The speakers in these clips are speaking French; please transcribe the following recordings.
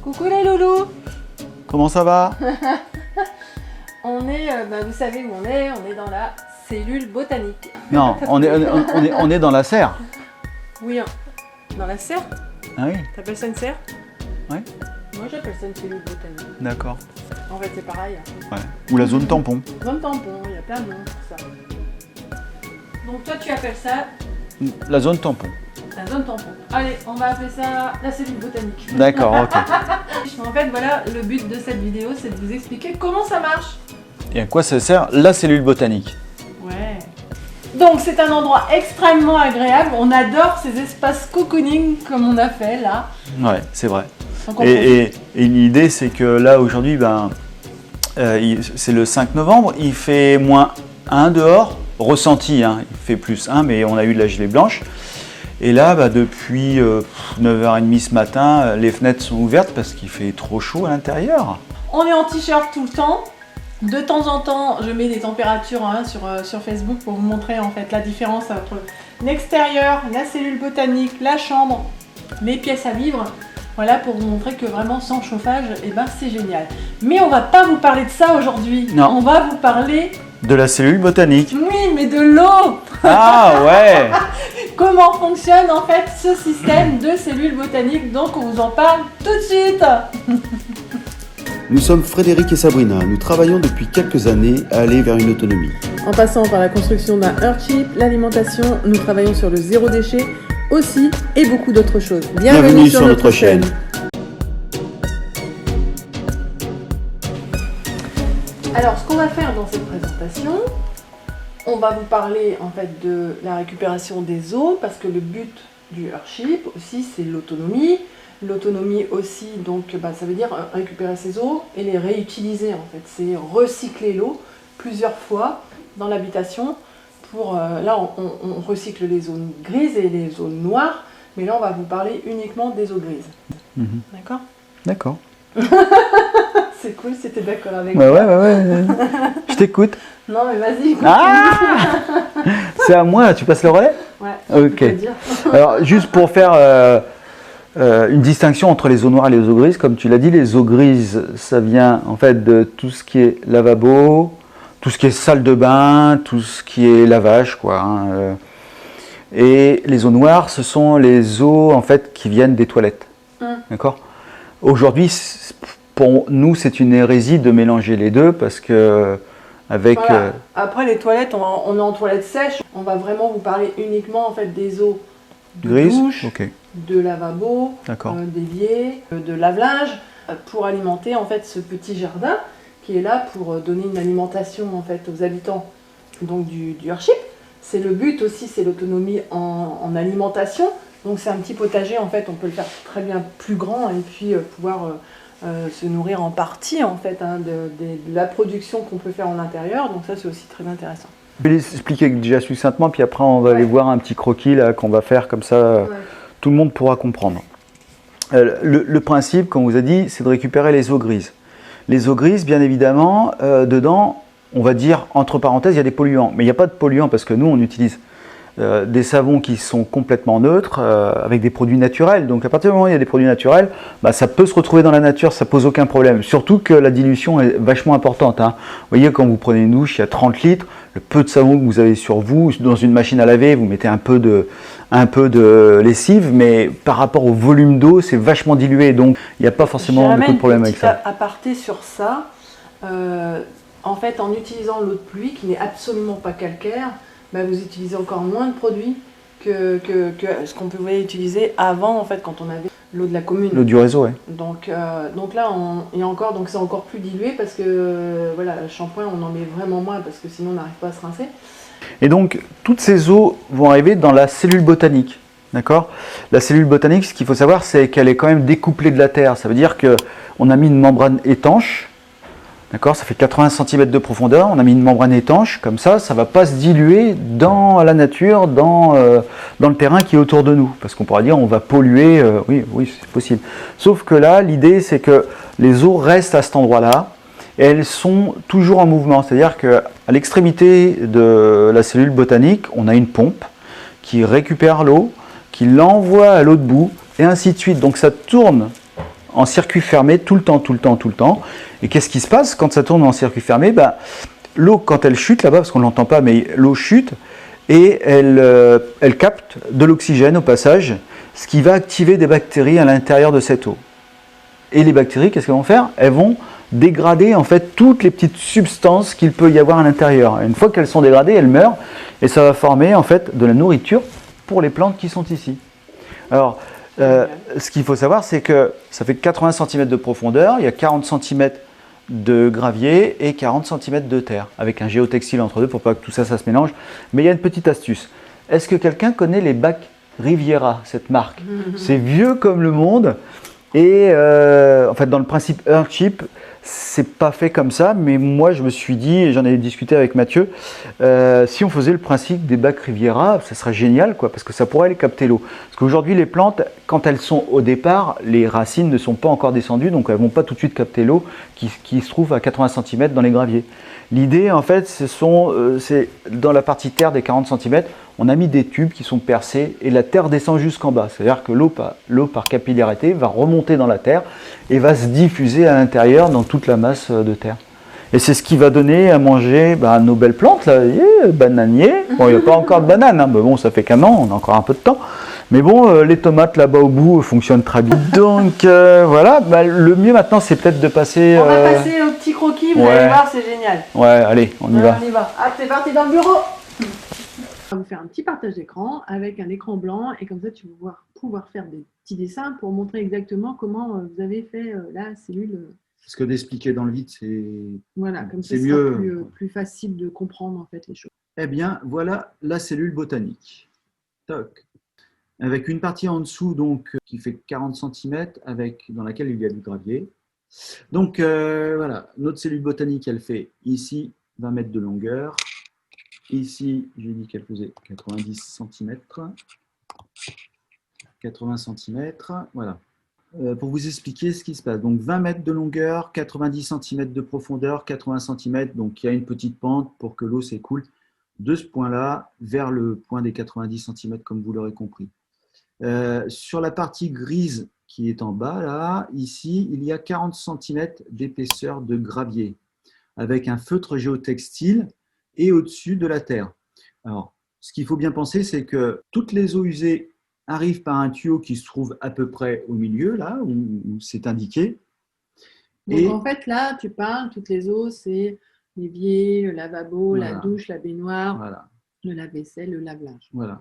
Coucou les loulous. Comment ça va? On est, vous savez où on est dans la cellule botanique. Non, on est dans la serre. Oui, dans la serre. Ah oui? T'appelles ça une serre? Oui. Moi j'appelle ça une cellule botanique. D'accord. En fait c'est pareil. Ouais. Ou la zone tampon. Zone tampon, il y a plein de noms pour ça. Donc toi tu appelles ça La zone tampon. la zone tampon. Allez, on va appeler ça la cellule botanique. D'accord, ok. En fait voilà, le but de cette vidéo c'est de vous expliquer comment ça marche. Et à quoi ça sert la cellule botanique? Ouais. Donc c'est un endroit extrêmement agréable. On adore ces espaces cocooning comme on a fait là. Ouais, c'est vrai. Donc, Et l'idée, c'est que là, aujourd'hui, c'est le 5 novembre, il fait -1 dehors, ressenti, hein, il fait +1, mais on a eu de la gelée blanche. Et là, depuis 9h30 ce matin, les fenêtres sont ouvertes parce qu'il fait trop chaud à l'intérieur. on est en t-shirt tout le temps. De temps en temps, je mets des températures sur Facebook pour vous montrer en fait la différence entre l'extérieur, la cellule botanique, la chambre, les pièces à vivre. Voilà, pour vous montrer que vraiment sans chauffage, c'est génial. Mais on va pas vous parler de ça aujourd'hui. Non. On va vous parler, De la cellule botanique. oui, mais de l'eau. Ah ouais. Comment fonctionne en fait ce système de cellules botaniques. Donc on vous en parle tout de suite. Nous sommes Frédéric et Sabrina. Nous travaillons depuis quelques années à aller vers une autonomie. En passant par la construction d'un Earthship, l'alimentation, nous travaillons sur le zéro déchet aussi et beaucoup d'autres choses. Bienvenue sur notre chaîne. Alors, ce qu'on va faire dans cette présentation, on va vous parler en fait de la récupération des eaux parce que le but du Earthship aussi c'est l'autonomie. L'autonomie aussi, donc ça veut dire récupérer ces eaux et les réutiliser en fait. C'est recycler l'eau plusieurs fois dans l'habitation. Là, on recycle les zones grises et les zones noires, mais là, on va vous parler uniquement des eaux grises. D'accord? D'accord. C'est cool, si t'es d'accord avec Ouais, moi. ouais. Je t'écoute. Non, mais vas-y, continue. Ah, c'est à moi, tu passes le relais? Ouais, Ok. je peux dire. Alors, juste pour faire une distinction entre les eaux noires et les eaux grises, comme tu l'as dit, les eaux grises, ça vient en fait de tout ce qui est lavabo, tout ce qui est salle de bain, tout ce qui est lavage, quoi. Et les eaux noires, ce sont les eaux en fait qui viennent des toilettes. D'accord? Aujourd'hui, pour nous, c'est une hérésie de mélanger les deux parce que avec. Voilà. Après les toilettes, on est en toilette sèche. On va vraiment vous parler uniquement en fait des eaux de Grise, douche, ok. de lavabo, D'accord. d'évier, de lave-linge, pour alimenter en fait ce petit jardin qui est là pour donner une alimentation en fait aux habitants donc du Earthship. C'est le but aussi, c'est l'autonomie en alimentation. Donc c'est un petit potager en fait, on peut le faire très bien plus grand et puis pouvoir se nourrir en partie en fait de la production qu'on peut faire en intérieur. Donc ça c'est aussi très intéressant. Je vais l'expliquer déjà succinctement, puis après on va aller voir un petit croquis là qu'on va faire comme ça, tout le monde pourra comprendre. Le principe, comme on vous a dit, c'est de récupérer les eaux grises. Les eaux grises, bien évidemment, dedans, on va dire entre parenthèses, il y a des polluants, mais il n'y a pas de polluants parce que nous on utilise des savons qui sont complètement neutres avec des produits naturels. Donc à partir du moment où il y a des produits naturels, ça peut se retrouver dans la nature, ça pose aucun problème. Surtout que la dilution est vachement importante. Vous voyez, quand vous prenez une douche, il y a 30 litres, le peu de savon que vous avez sur vous, dans une machine à laver, vous mettez un peu de lessive, mais par rapport au volume d'eau, c'est vachement dilué, donc il n'y a pas forcément beaucoup de problème avec ça. Aparté sur ça, en fait, en utilisant l'eau de pluie qui n'est absolument pas calcaire, vous utilisez encore moins de produits que ce qu'on pouvait utiliser avant, en fait, quand on avait l'eau de la commune. L'eau du réseau, oui. Donc là, donc c'est encore plus dilué parce que voilà, le shampoing, on en met vraiment moins parce que sinon on n'arrive pas à se rincer. Et donc, toutes ces eaux vont arriver dans la cellule botanique. D'accord? La cellule botanique, ce qu'il faut savoir, c'est qu'elle est quand même découplée de la terre. Ça veut dire qu'on a mis une membrane étanche. D'accord, ça fait 80 cm de profondeur, on a mis une membrane étanche, comme ça ne va pas se diluer dans la nature, dans le terrain qui est autour de nous. Parce qu'on pourra dire on va polluer, oui c'est possible. Sauf que là, l'idée c'est que les eaux restent à cet endroit-là, et elles sont toujours en mouvement. C'est-à-dire qu'à l'extrémité de la cellule botanique, on a une pompe qui récupère l'eau, qui l'envoie à l'autre bout, et ainsi de suite. Donc ça tourne en circuit fermé tout le temps, tout le temps, tout le temps. Et qu'est-ce qui se passe quand ça tourne en circuit fermé? L'eau, quand elle chute là-bas, parce qu'on ne l'entend pas, mais l'eau chute et elle capte de l'oxygène au passage, ce qui va activer des bactéries à l'intérieur de cette eau. Et les bactéries, qu'est-ce qu'elles vont faire? Elles vont dégrader en fait toutes les petites substances qu'il peut y avoir à l'intérieur. Une fois qu'elles sont dégradées, elles meurent et ça va former en fait de la nourriture pour les plantes qui sont ici. Alors, ce qu'il faut savoir, c'est que ça fait 80 cm de profondeur, il y a 40 cm de gravier et 40 cm de terre, avec un géotextile entre deux pour pas que tout ça, ça se mélange. Mais il y a une petite astuce. Est-ce que quelqu'un connaît les bacs Riviera, cette marque? C'est vieux comme le monde. Et en fait, dans le principe Earthship, c'est pas fait comme ça, mais moi je me suis dit, et j'en ai discuté avec Mathieu, si on faisait le principe des bacs Riviera, ça serait génial, quoi, parce que ça pourrait aller capter l'eau. Parce qu'aujourd'hui, les plantes, quand elles sont au départ, les racines ne sont pas encore descendues, donc elles ne vont pas tout de suite capter l'eau qui se trouve à 80 cm dans les graviers. L'idée, en fait, c'est dans la partie terre des 40 cm, on a mis des tubes qui sont percés et la terre descend jusqu'en bas. C'est-à-dire que l'eau par capillarité va remonter dans la terre et va se diffuser à l'intérieur dans toute la masse de terre. Et c'est ce qui va donner à manger nos belles plantes, là, bananiers. Bon, il n'y a pas encore de bananes, hein, mais bon, ça fait qu'un an, on a encore un peu de temps. Mais bon, les tomates là-bas au bout fonctionnent très bien. Donc voilà, le mieux maintenant, c'est peut-être de passer... On va passer au petit croquis, vous allez voir, c'est génial. Ouais, allez, on y va. On y va. Ah, c'est parti dans le bureau. On va vous faire un petit partage d'écran avec un écran blanc et comme ça, tu vas pouvoir faire des petits dessins pour montrer exactement comment vous avez fait la cellule. Parce que d'expliquer dans le vide, c'est voilà, comme ça, c'est ce sera mieux. plus facile de comprendre en fait les choses. Eh bien, voilà la cellule botanique. Toc. Avec une partie en dessous donc qui fait 40 cm, dans laquelle il y a du gravier. Donc voilà, notre cellule botanique, elle fait ici 20 mètres de longueur. Ici, j'ai dit qu'elle faisait 90 cm. 80 cm, voilà. Pour vous expliquer ce qui se passe. Donc 20 mètres de longueur, 90 cm de profondeur, 80 cm, donc il y a une petite pente pour que l'eau s'écoule de ce point-là vers le point des 90 cm, comme vous l'aurez compris. Sur la partie grise qui est en bas, là, ici, il y a 40 cm d'épaisseur de gravier, avec un feutre géotextile et au-dessus de la terre. Alors, ce qu'il faut bien penser, c'est que toutes les eaux usées arrivent par un tuyau qui se trouve à peu près au milieu, là, où c'est indiqué. Donc en fait, là, tu parles, toutes les eaux, c'est l'évier, le lavabo, la douche, la baignoire, le lave-vaisselle, le lave-linge. Voilà.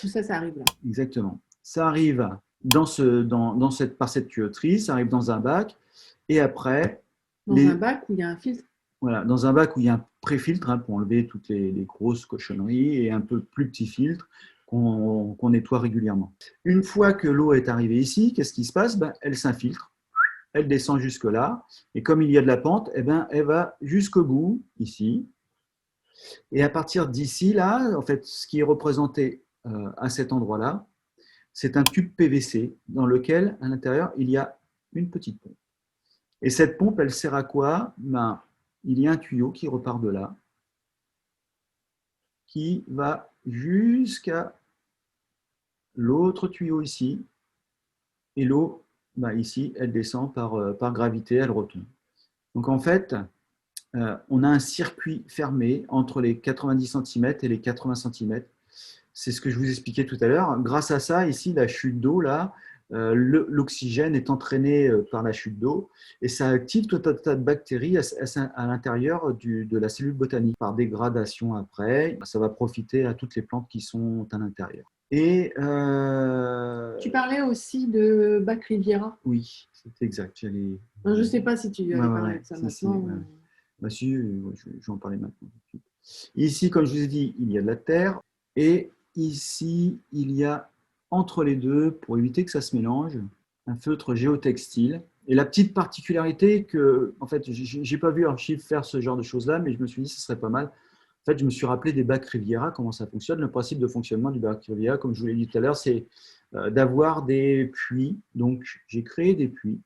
Tout ça, ça arrive là. Exactement. Ça arrive par cette tuyauterie, ça arrive dans un bac, et après… Un bac où il y a un filtre. Voilà, dans un bac où il y a un pré-filtre pour enlever toutes les grosses cochonneries et un peu plus petit filtre qu'on nettoie régulièrement. Une fois que l'eau est arrivée ici, qu'est-ce qui se passe? Elle s'infiltre, elle descend jusque là, et comme il y a de la pente, elle va jusqu'au bout, ici. Et à partir d'ici, là, en fait, ce qui est représenté à cet endroit-là, c'est un tube PVC dans lequel, à l'intérieur, il y a une petite pompe. Et cette pompe, elle sert à quoi? Il y a un tuyau qui repart de là, qui va jusqu'à l'autre tuyau ici. Et l'eau, ici, elle descend par gravité, elle retourne. Donc en fait, on a un circuit fermé entre les 90 cm et les 80 cm. C'est ce que je vous expliquais tout à l'heure. Grâce à ça, ici, la chute d'eau, là, l'oxygène est entraîné par la chute d'eau et ça active tout un tas de bactéries à l'intérieur de la cellule botanique. Par dégradation après, ça va profiter à toutes les plantes qui sont à l'intérieur. Et tu parlais aussi de bac Riviera. Oui, c'est exact. Je ne sais pas si tu allais parler de ça maintenant. Si, je vais en parler maintenant. Ici, comme je vous ai dit, il y a de la terre et ici, il y a entre les deux, pour éviter que ça se mélange, un feutre géotextile. Et la petite particularité que, en fait, j'ai pas vu Earthship faire ce genre de choses-là, mais je me suis dit que ce serait pas mal. En fait, je me suis rappelé des bacs Riviera, comment ça fonctionne. Le principe de fonctionnement du bac Riviera, comme je vous l'ai dit tout à l'heure, c'est d'avoir des puits. Donc, j'ai créé des puits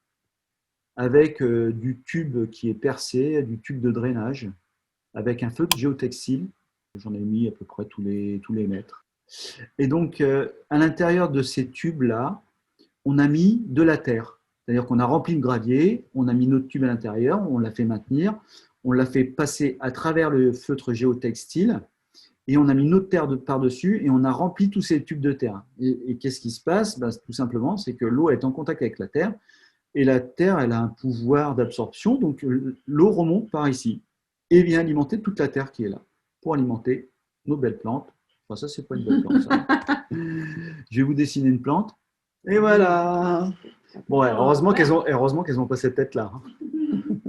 avec du tube qui est percé, du tube de drainage, avec un feutre géotextile. J'en ai mis à peu près tous les mètres. Et donc, à l'intérieur de ces tubes-là, on a mis de la terre. C'est-à-dire qu'on a rempli le gravier, on a mis notre tube à l'intérieur, on l'a fait maintenir, on l'a fait passer à travers le feutre géotextile et on a mis notre terre par-dessus et on a rempli tous ces tubes de terre. Et qu'est-ce qui se passe? Tout simplement, c'est que l'eau est en contact avec la terre et la terre, elle a un pouvoir d'absorption, donc l'eau remonte par ici et vient alimenter toute la terre qui est là pour alimenter nos belles plantes. Enfin, ça, c'est pas une belle plante, ça. Je vais vous dessiner une plante. Et voilà. Bon, ouais, heureusement qu'elles ont pas cette tête-là.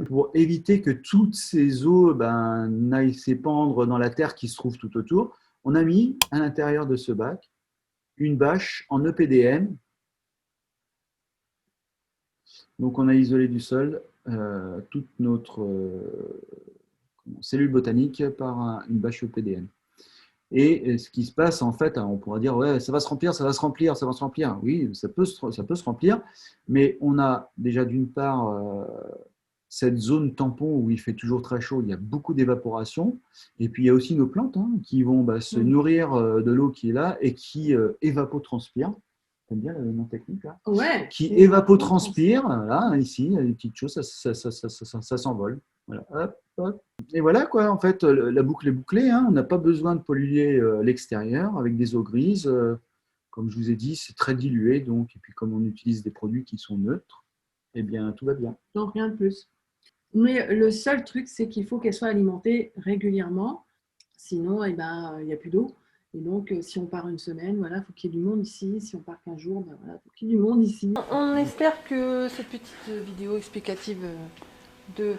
Pour éviter que toutes ces eaux n'aillent s'épandre dans la terre qui se trouve tout autour, on a mis à l'intérieur de ce bac une bâche en EPDM. Donc, on a isolé du sol toute notre cellule botanique par une bâche EPDM. Et ce qui se passe, en fait, on pourra dire, ouais, ça va se remplir, ça va se remplir, ça va se remplir. Oui, ça peut se remplir, mais on a déjà d'une part cette zone tampon où il fait toujours très chaud, il y a beaucoup d'évaporation, et puis il y a aussi nos plantes qui vont se nourrir de l'eau qui est là et qui évapotranspirent. T'aimes bien le nom technique là? Ouais. Qui évapotranspire, là, ici, il y a des petites choses, ça s'envole. Voilà, hop, hop. Et voilà quoi, en fait, la boucle est bouclée. On n'a pas besoin de polluer l'extérieur avec des eaux grises. Comme je vous ai dit, c'est très dilué, donc, et puis comme on utilise des produits qui sont neutres, eh bien, tout va bien. Donc rien de plus. Mais le seul truc, c'est qu'il faut qu'elle soit alimentée régulièrement. Sinon, il n'y a plus d'eau. Et donc, si on part une semaine, voilà, faut qu'il y ait du monde ici. Si on part 15 jours, voilà, faut qu'il y ait du monde ici. On espère que cette petite vidéo explicative de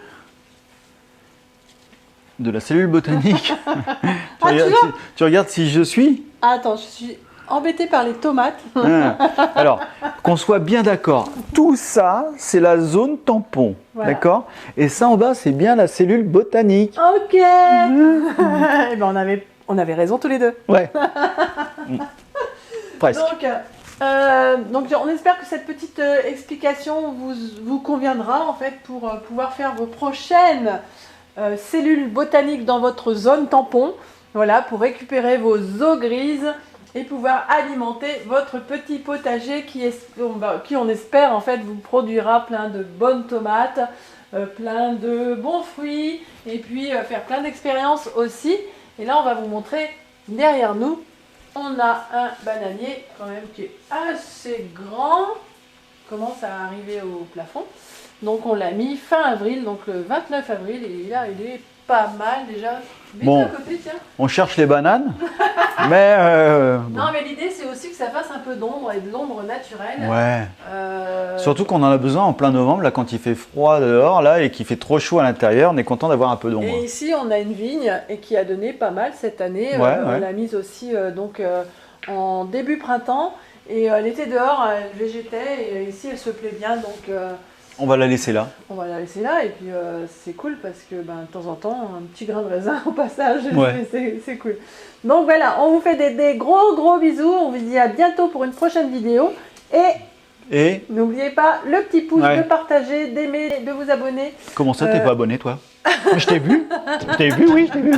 la cellule botanique. Tu regardes si je suis? Attends, je suis embêtée par les tomates. Alors, qu'on soit bien d'accord, tout ça, c'est la zone tampon. Voilà. D'accord? Et ça en bas, c'est bien la cellule botanique. Ok. Eh ben, on avait raison tous les deux. Ouais. Presque. Donc, on espère que cette petite explication vous conviendra en fait pour pouvoir faire vos prochaines cellules botaniques dans votre zone tampon. Voilà, pour récupérer vos eaux grises et pouvoir alimenter votre petit potager qui on espère en fait vous produira plein de bonnes tomates, plein de bons fruits et puis faire plein d'expériences aussi. Et là on va vous montrer derrière nous, on a un bananier quand même qui est assez grand, commence à arriver au plafond. Donc on l'a mis fin avril, donc le 29 avril et là il est pas mal déjà. Bon, à côté, tiens. On cherche les bananes, mais... Non, mais l'idée, c'est aussi que ça fasse un peu d'ombre et de l'ombre naturelle. Ouais. Surtout qu'on en a besoin en plein novembre, là, quand il fait froid dehors, là, et qu'il fait trop chaud à l'intérieur, on est content d'avoir un peu d'ombre. Et ici, on a une vigne et qui a donné pas mal cette année. On l'a mise aussi en début printemps. Et l'été dehors, elle végétait et ici, elle se plaît bien. Donc... on va la laisser là. On va la laisser là et puis c'est cool parce que de temps en temps, un petit grain de raisin au passage, c'est cool. Donc voilà, on vous fait des gros bisous. On vous dit à bientôt pour une prochaine vidéo. Et n'oubliez pas le petit pouce, de partager, d'aimer, de vous abonner. Comment ça, t'es pas abonné toi? Je t'ai vu. Je t'ai vu, oui, je t'ai vu.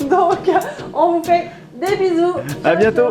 Donc, on vous fait des bisous. À bientôt.